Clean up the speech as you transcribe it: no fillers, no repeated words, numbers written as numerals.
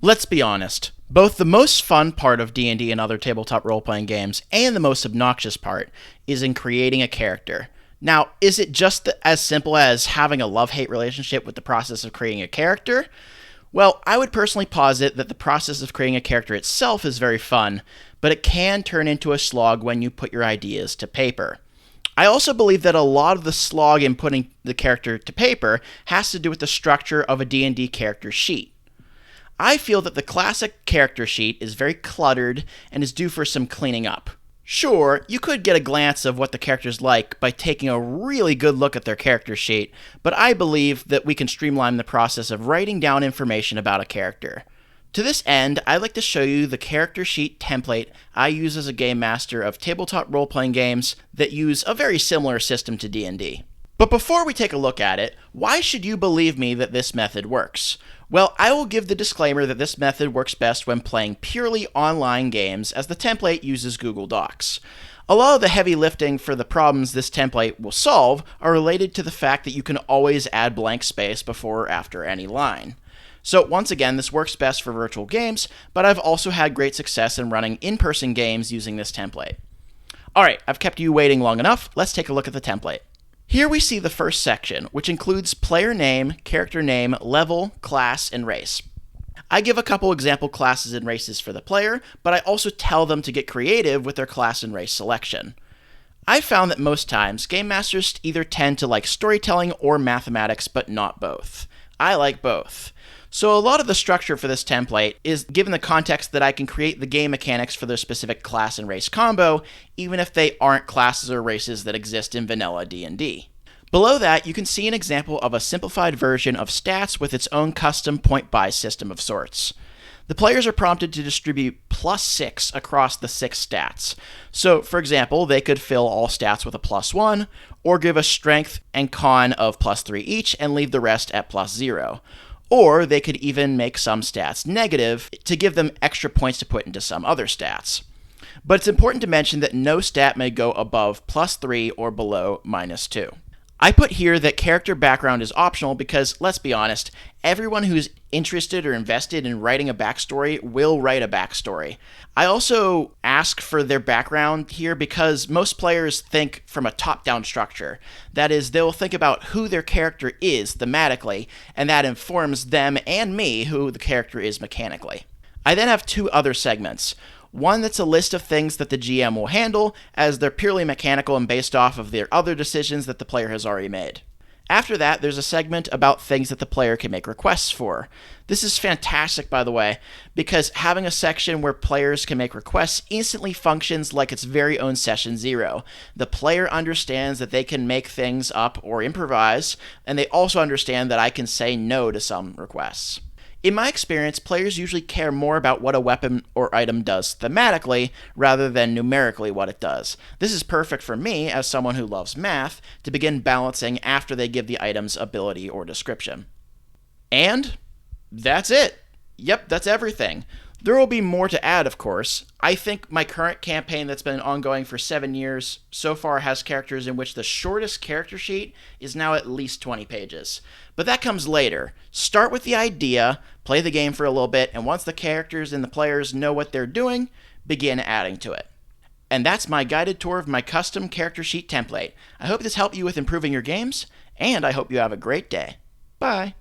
Let's be honest, both the most fun part of D&D and other tabletop role-playing games and the most obnoxious part is in creating a character. Now, is it just as simple as having a love-hate relationship with the process of creating a character? Well, I would personally posit that the process of creating a character itself is very fun, but it can turn into a slog when you put your ideas to paper. I also believe that a lot of the slog in putting the character to paper has to do with the structure of a D&D character sheet. I feel that the classic character sheet is very cluttered and is due for some cleaning up. Sure, you could get a glance of what the character's like by taking a really good look at their character sheet, but I believe that we can streamline the process of writing down information about a character. To this end, I'd like to show you the character sheet template I use as a game master of tabletop role-playing games that use a very similar system to D&D. But before we take a look at it, why should you believe me that this method works? Well, I will give the disclaimer that this method works best when playing purely online games, as the template uses Google Docs. A lot of the heavy lifting for the problems this template will solve are related to the fact that you can always add blank space before or after any line. So once again, this works best for virtual games, but I've also had great success in running in-person games using this template. Alright, I've kept you waiting long enough, let's take a look at the template. Here we see the first section, which includes player name, character name, level, class, and race. I give a couple example classes and races for the player, but I also tell them to get creative with their class and race selection. I've found that most times, game masters either tend to like storytelling or mathematics, but not both. I like both. So a lot of the structure for this template is given the context that I can create the game mechanics for their specific class and race combo, even if they aren't classes or races that exist in vanilla D&D. Below that, you can see an example of a simplified version of stats with its own custom point-buy system of sorts. The players are prompted to distribute +6 across the 6 stats. So, for example, they could fill all stats with a +1, or give a strength and con of +3 each and leave the rest at +0. Or they could even make some stats negative to give them extra points to put into some other stats. But it's important to mention that no stat may go above +3 or below -2. I put here that character background is optional because, let's be honest, everyone who's interested or invested in writing a backstory will write a backstory. I also ask for their background here because most players think from a top-down structure. That is, they'll think about who their character is thematically, and that informs them and me who the character is mechanically. I then have two other segments. One that's a list of things that the GM will handle, as they're purely mechanical and based off of their other decisions that the player has already made. After that, there's a segment about things that the player can make requests for. This is fantastic, by the way, because having a section where players can make requests instantly functions like its very own session zero. The player understands that they can make things up or improvise, and they also understand that I can say no to some requests. In my experience, players usually care more about what a weapon or item does thematically rather than numerically what it does. This is perfect for me, as someone who loves math, to begin balancing after they give the item's ability or description. And that's it. Yep, that's everything. There will be more to add, of course. I think my current campaign that's been ongoing for 7 years so far has characters in which the shortest character sheet is now at least 20 pages. But that comes later. Start with the idea, play the game for a little bit, and once the characters and the players know what they're doing, begin adding to it. And that's my guided tour of my custom character sheet template. I hope this helped you with improving your games, and I hope you have a great day. Bye.